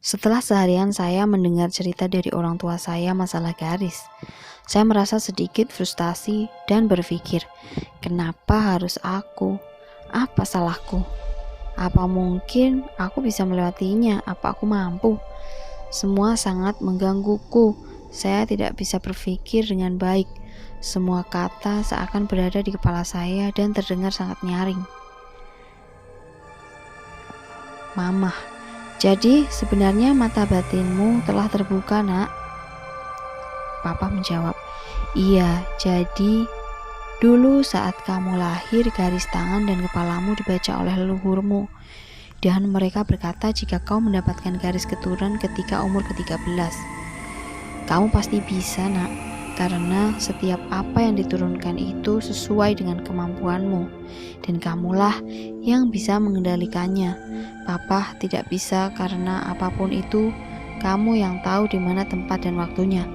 Setelah seharian saya mendengar cerita dari orang tua saya masalah garis, saya merasa sedikit frustasi dan berpikir, kenapa harus aku? Apa salahku? Apa mungkin aku bisa melewatinya? Apa aku mampu? Semua sangat menggangguku. Saya tidak bisa berpikir dengan baik. Semua kata seakan berada di kepala saya dan terdengar sangat nyaring. Mama, jadi sebenarnya mata batinmu telah terbuka, Nak. Papa menjawab, iya, jadi dulu saat kamu lahir garis tangan dan kepalamu dibaca oleh leluhurmu. Dan mereka berkata jika kau mendapatkan garis keturunan ketika umur ke-13. Kamu pasti bisa, Nak, karena setiap apa yang diturunkan itu sesuai dengan kemampuanmu. Dan kamulah yang bisa mengendalikannya. Papa tidak bisa karena apapun itu, kamu yang tahu di mana tempat dan waktunya.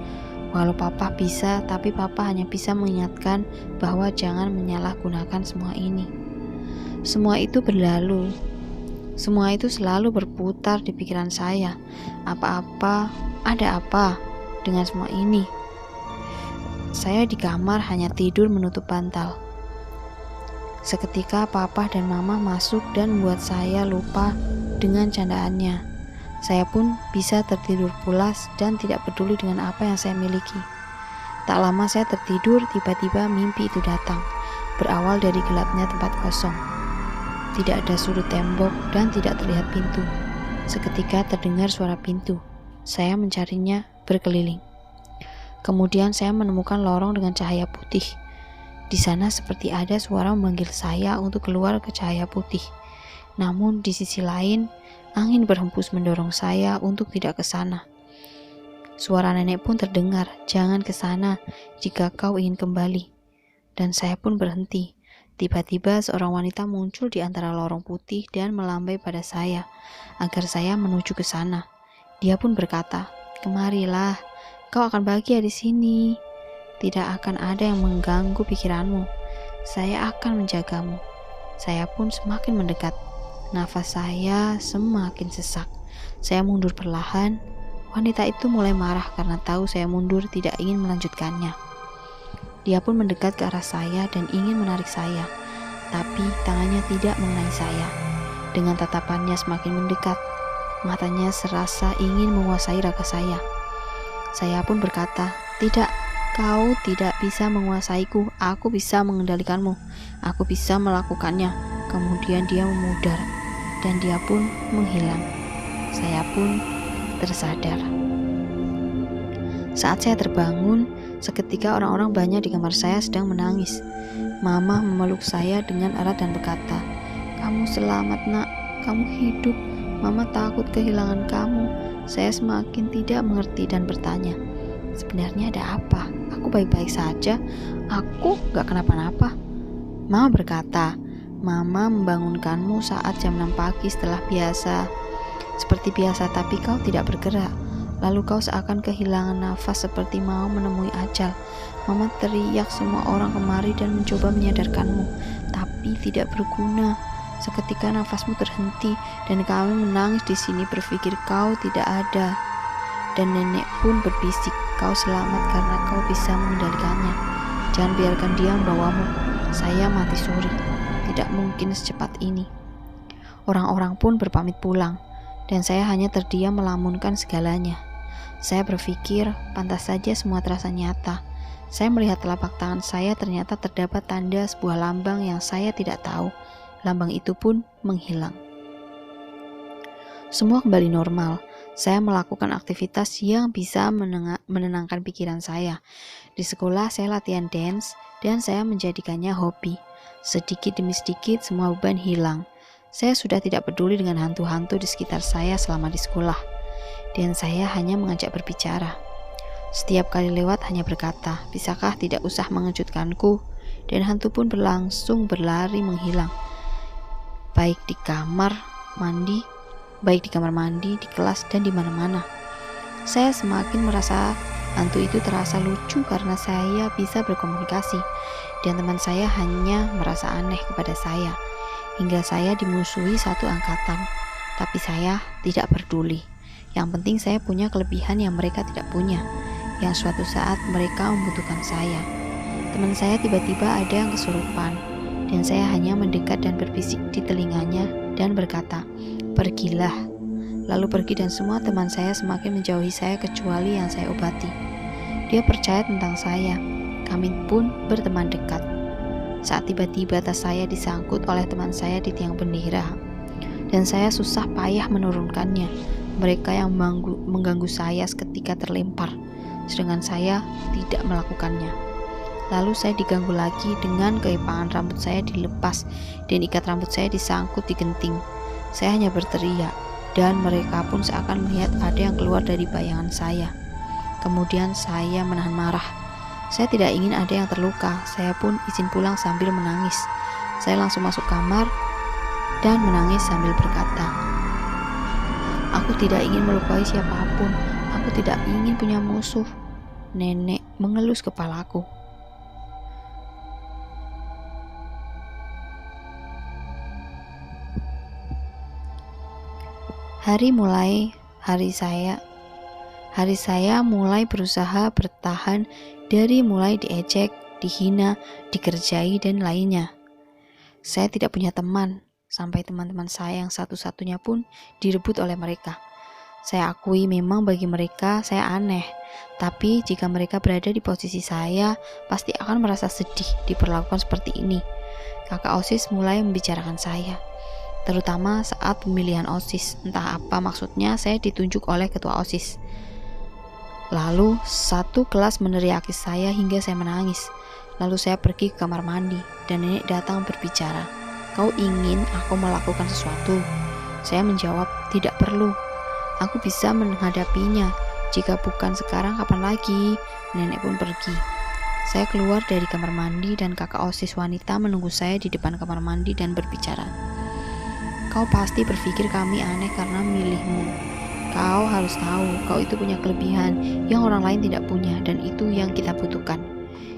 Walau Papa bisa, tapi Papa hanya bisa mengingatkan bahwa jangan menyalahgunakan semua ini. Semua itu berlalu. Semua itu selalu berputar di pikiran saya. Ada apa dengan semua ini? Saya di kamar hanya tidur menutup bantal. Seketika Papa dan Mama masuk dan membuat saya lupa dengan candaannya. Saya pun bisa tertidur pulas dan tidak peduli dengan apa yang saya miliki. Tak lama saya tertidur, tiba-tiba mimpi itu datang. Berawal dari gelapnya tempat kosong. Tidak ada sudut tembok dan tidak terlihat pintu. Seketika terdengar suara pintu. Saya mencarinya berkeliling. Kemudian saya menemukan lorong dengan cahaya putih. Di sana seperti ada suara memanggil saya untuk keluar ke cahaya putih. Namun di sisi lain, angin berhembus mendorong saya untuk tidak ke sana. Suara nenek pun terdengar, jangan ke sana jika kau ingin kembali. Dan saya pun berhenti. Tiba-tiba seorang wanita muncul di antara lorong putih dan melambai pada saya, agar saya menuju ke sana. Dia pun berkata, kemarilah, kau akan bahagia di sini. Tidak akan ada yang mengganggu pikiranmu. Saya akan menjagamu. Saya pun semakin mendekat. Nafas saya semakin sesak. Saya mundur perlahan. Wanita itu mulai marah karena tahu saya mundur tidak ingin melanjutkannya. Dia pun mendekat ke arah saya dan ingin menarik saya. Tapi tangannya tidak mengenai saya. Dengan tatapannya semakin mendekat. Matanya serasa ingin menguasai raga saya. Saya pun berkata, tidak. Kau tidak bisa menguasaiku, aku bisa mengendalikanmu, aku bisa melakukannya. Kemudian dia memudar, dan dia pun menghilang. Saya pun tersadar. Saat saya terbangun, seketika orang-orang banyak di kamar saya sedang menangis. Mama memeluk saya dengan erat dan berkata, kamu selamat, Nak, kamu hidup. Mama takut kehilangan kamu. Saya semakin tidak mengerti dan bertanya, sebenarnya ada apa? Aku baik-baik saja. Aku gak kenapa-napa. Mama berkata, Mama membangunkanmu saat jam 6 pagi seperti biasa, tapi kau tidak bergerak. Lalu kau seakan kehilangan nafas seperti mau menemui ajal. Mama teriak semua orang kemari dan mencoba menyadarkanmu, tapi tidak berguna. Seketika nafasmu terhenti dan kami menangis di sini berpikir kau tidak ada. Dan nenek pun berbisik, kau selamat karena kau bisa mengendalikannya. Jangan biarkan dia membawamu. Saya mati suri. Tidak mungkin secepat ini. Orang-orang pun berpamit pulang, dan saya hanya terdiam melamunkan segalanya. Saya berpikir, pantas saja semua terasa nyata. Saya melihat telapak tangan saya ternyata terdapat tanda sebuah lambang yang saya tidak tahu. Lambang itu pun menghilang. Semua kembali normal. Saya melakukan aktivitas yang bisa menenangkan pikiran saya. Di sekolah saya latihan dance dan saya menjadikannya hobi. Sedikit demi sedikit semua beban hilang. Saya sudah tidak peduli dengan hantu-hantu di sekitar saya selama di sekolah. Dan saya hanya mengajak berbicara. Setiap kali lewat hanya berkata, bisakah tidak usah mengejutkanku? Dan hantu pun berlangsung berlari menghilang. Baik di kamar mandi, di kelas, dan di mana-mana. Saya semakin merasa hantu itu terasa lucu karena saya bisa berkomunikasi, dan teman saya hanya merasa aneh kepada saya, hingga saya dimusuhi satu angkatan. Tapi saya tidak peduli. Yang penting saya punya kelebihan yang mereka tidak punya, yang suatu saat mereka membutuhkan saya. Teman saya tiba-tiba ada yang kesurupan, dan saya hanya mendekat dan berbisik di telinganya dan berkata, "Pergilah." Lalu pergi dan semua teman saya semakin menjauhi saya kecuali yang saya obati. Dia percaya tentang saya. Kami pun berteman dekat. Saat tiba-tiba tas saya disangkut oleh teman saya di tiang bendera, dan saya susah payah menurunkannya. Mereka yang mengganggu saya seketika terlempar, sedangkan saya tidak melakukannya. Lalu saya diganggu lagi dengan keipangan rambut saya dilepas dan ikat rambut saya disangkut di genting. Saya hanya berteriak, dan mereka pun seakan melihat ada yang keluar dari bayangan saya. Kemudian saya menahan marah. Saya tidak ingin ada yang terluka. Saya pun izin pulang sambil menangis. Saya langsung masuk kamar dan menangis sambil berkata, "Aku tidak ingin melukai siapapun. Aku tidak ingin punya musuh." Nenek mengelus kepalaku. Hari saya mulai berusaha bertahan dari mulai diejek, dihina, dikerjai, dan lainnya. Saya tidak punya teman, sampai teman-teman saya yang satu-satunya pun direbut oleh mereka. Saya akui memang bagi mereka saya aneh, tapi jika mereka berada di posisi saya, pasti akan merasa sedih diperlakukan seperti ini. Kakak OSIS mulai membicarakan saya, terutama saat pemilihan OSIS. Entah apa maksudnya, saya ditunjuk oleh ketua OSIS. Lalu satu kelas meneriaki saya hingga saya menangis. Lalu saya pergi ke kamar mandi dan nenek datang berbicara, "Kau ingin aku melakukan sesuatu?" Saya menjawab, "Tidak perlu. Aku bisa menghadapinya. Jika bukan sekarang, kapan lagi?" Nenek pun pergi. Saya keluar dari kamar mandi dan kakak OSIS wanita menunggu saya di depan kamar mandi dan berbicara, "Kau pasti berpikir kami aneh karena milihmu. Kau harus tahu, kau itu punya kelebihan yang orang lain tidak punya, dan itu yang kita butuhkan.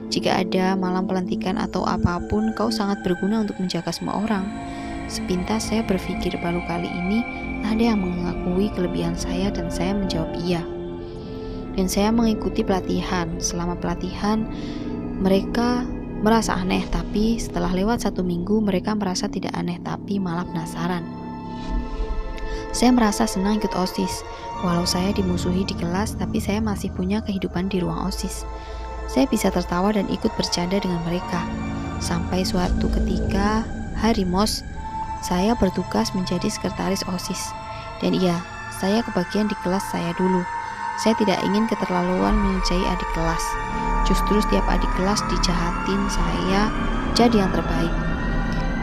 Jika ada malam pelantikan atau apapun, kau sangat berguna untuk menjaga semua orang." Sepintas saya berpikir baru kali ini ada yang mengakui kelebihan saya dan saya menjawab iya. Dan saya mengikuti pelatihan. Selama pelatihan, mereka merasa aneh, tapi setelah lewat 1 minggu, mereka merasa tidak aneh, tapi malah penasaran. Saya merasa senang ikut OSIS. Walau saya dimusuhi di kelas, tapi saya masih punya kehidupan di ruang OSIS. Saya bisa tertawa dan ikut bercanda dengan mereka. Sampai suatu ketika, hari MOS, saya bertugas menjadi sekretaris OSIS. Dan iya, saya kebagian di kelas saya dulu. Saya tidak ingin keterlaluan mengerjai adik kelas. Justru setiap adik kelas dijahatin saya jadi yang terbaik.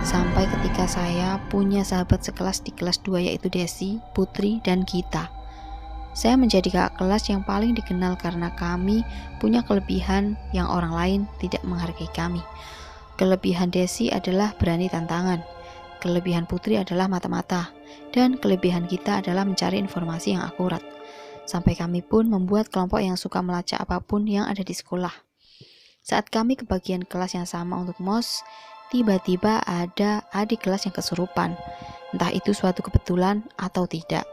Sampai ketika saya punya sahabat sekelas di kelas 2, yaitu Desi, Putri, dan Gita. Saya menjadi kakak kelas yang paling dikenal karena kami punya kelebihan yang orang lain tidak menghargai kami. Kelebihan Desi adalah berani tantangan, kelebihan Putri adalah mata-mata, dan kelebihan Gita adalah mencari informasi yang akurat. Sampai kami pun membuat kelompok yang suka melacak apapun yang ada di sekolah. Saat kami kebagian kelas yang sama untuk MOS, tiba-tiba ada adik kelas yang kesurupan. Entah itu suatu kebetulan atau tidak.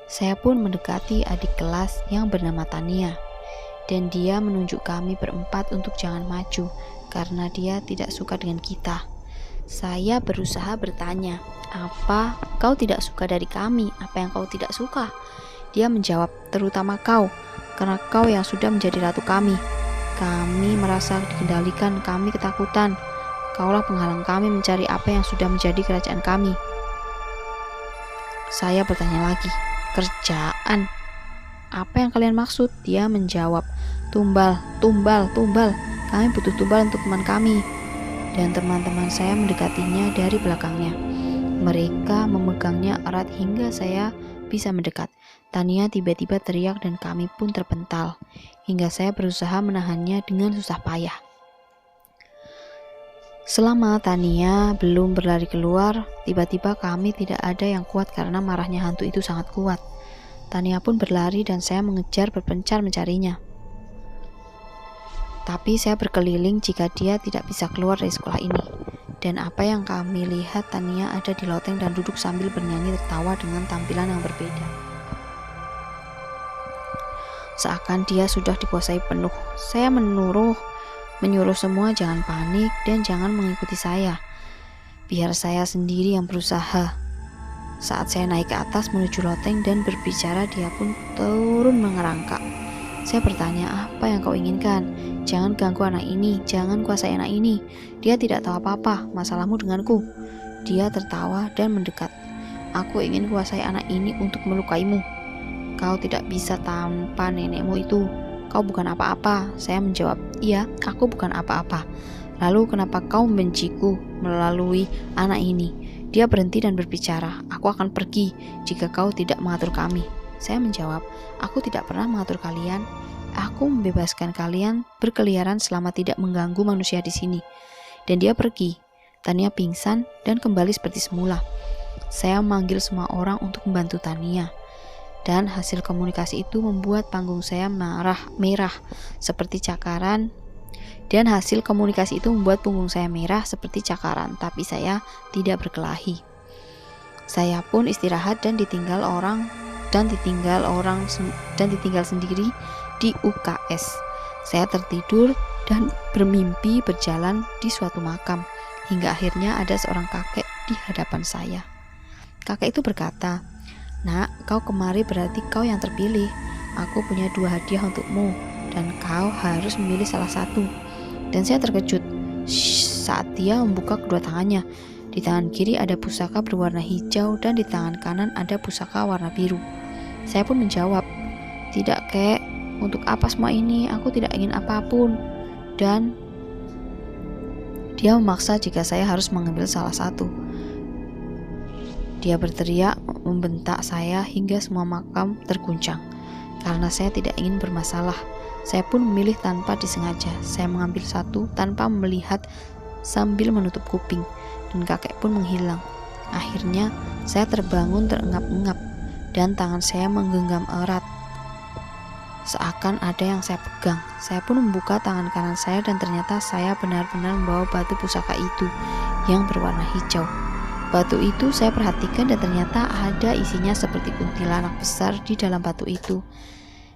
Saya pun mendekati adik kelas yang bernama Tania, dan dia menunjuk kami berempat untuk jangan maju karena dia tidak suka dengan kita. Saya berusaha bertanya, "Apa kau tidak suka dari kami? Apa yang kau tidak suka?" Dia menjawab, "Terutama kau, karena kau yang sudah menjadi ratu kami. Kami merasa dikendalikan, kami ketakutan. Kaulah penghalang kami mencari apa yang sudah menjadi kerajaan kami." Saya bertanya lagi, "Kerjaan? Apa yang kalian maksud?" Dia menjawab, Tumbal. Kami butuh tumbal untuk teman kami." Dan teman-teman saya mendekatinya dari belakangnya. Mereka memegangnya erat hingga saya bisa mendekat. Tania tiba-tiba teriak dan kami pun terpental, hingga saya berusaha menahannya dengan susah payah. Selama Tania belum berlari keluar, tiba-tiba kami tidak ada yang kuat karena marahnya hantu itu sangat kuat. Tania pun berlari dan saya mengejar berpencar mencarinya. Tapi saya berkeliling jika dia tidak bisa keluar dari sekolah ini. Dan apa yang kami lihat, Tania ada di loteng dan duduk sambil bernyanyi tertawa dengan tampilan yang berbeda. seakan dia sudah dikuasai penuh. Saya menyuruh semua jangan panik dan jangan mengikuti saya. Biar saya sendiri yang berusaha. Saat saya naik ke atas menuju loteng dan berbicara, dia pun turun mengerangkak. Saya bertanya, apa yang kau inginkan? Jangan ganggu anak ini, jangan kuasai anak ini. Dia tidak tahu apa-apa, masalahmu denganku. Dia tertawa dan mendekat. Aku ingin kuasai anak ini untuk melukaimu. Kau tidak bisa tanpa nenekmu itu. Kau bukan apa-apa. Saya menjawab, iya, aku bukan apa-apa. Lalu kenapa kau membenciku melalui anak ini? Dia berhenti dan berbicara, aku akan pergi jika kau tidak mengatur kami. Saya menjawab, aku tidak pernah mengatur kalian. Aku membebaskan kalian berkeliaran selama tidak mengganggu manusia di sini. Dan dia pergi. Tania pingsan dan kembali seperti semula. Saya memanggil semua orang untuk membantu Tania. Dan hasil komunikasi itu membuat panggung saya merah seperti cakaran. Tapi saya tidak berkelahi. Saya pun istirahat dan ditinggal sendiri di UKS. Saya tertidur dan bermimpi berjalan di suatu makam, hingga akhirnya ada seorang kakek di hadapan saya. Kakek itu berkata, "Nak, kau kemari berarti kau yang terpilih. Aku punya 2 hadiah untukmu, dan kau harus memilih salah satu." Dan saya terkejut saat dia membuka kedua tangannya. Di tangan kiri ada pusaka berwarna hijau dan di tangan kanan ada pusaka warna biru. Saya pun menjawab, "Tidak, Kek. Untuk apa semua ini? Aku tidak ingin apapun." Dan dia memaksa jika saya harus mengambil salah satu. Dia berteriak, membentak saya hingga semua makam terguncang. Karena saya tidak ingin bermasalah, saya pun memilih tanpa disengaja. Saya mengambil satu tanpa melihat sambil menutup kuping, dan kakek pun menghilang. Akhirnya saya terbangun terengap-engap dan tangan saya menggenggam erat seakan ada yang saya pegang. Saya pun membuka tangan kanan saya dan ternyata saya benar-benar membawa batu pusaka itu yang berwarna hijau. Batu itu saya perhatikan dan ternyata ada isinya seperti kuntilanak besar di dalam batu itu.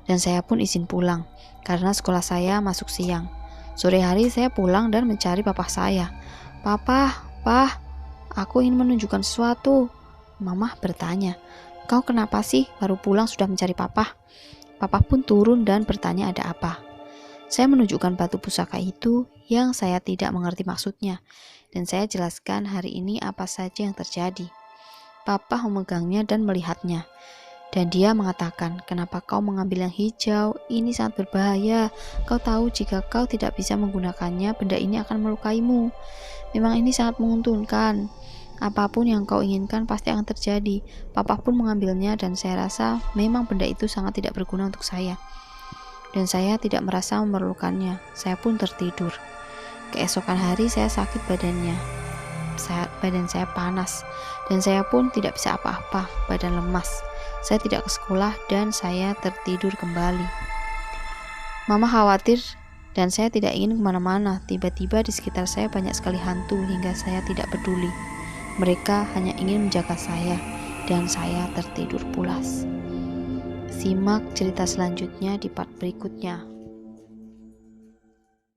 Dan saya pun izin pulang karena sekolah saya masuk siang. Sore hari saya pulang dan mencari papa saya. "Papa, aku ingin menunjukkan sesuatu." Mama bertanya, "Kau kenapa sih baru pulang sudah mencari papa?" Papa pun turun dan bertanya ada apa. Saya menunjukkan batu pusaka itu yang saya tidak mengerti maksudnya. Dan saya jelaskan hari ini apa saja yang terjadi. Papa memegangnya dan melihatnya. Dan dia mengatakan, "Kenapa kau mengambil yang hijau? Ini sangat berbahaya. Kau tahu jika kau tidak bisa menggunakannya, benda ini akan melukaimu. Memang ini sangat menguntungkan. Apapun yang kau inginkan pasti akan terjadi." Papa pun mengambilnya dan saya rasa memang benda itu sangat tidak berguna untuk saya. Dan saya tidak merasa memerlukannya. Saya pun tertidur. Keesokan hari saya sakit badan saya panas. Dan saya pun tidak bisa apa-apa, badan lemas. Saya tidak ke sekolah dan saya tertidur kembali. Mama khawatir dan saya tidak ingin kemana-mana. Tiba-tiba di sekitar saya banyak sekali hantu hingga saya tidak peduli. Mereka hanya ingin menjaga saya dan saya tertidur pulas. Simak cerita selanjutnya di part berikutnya.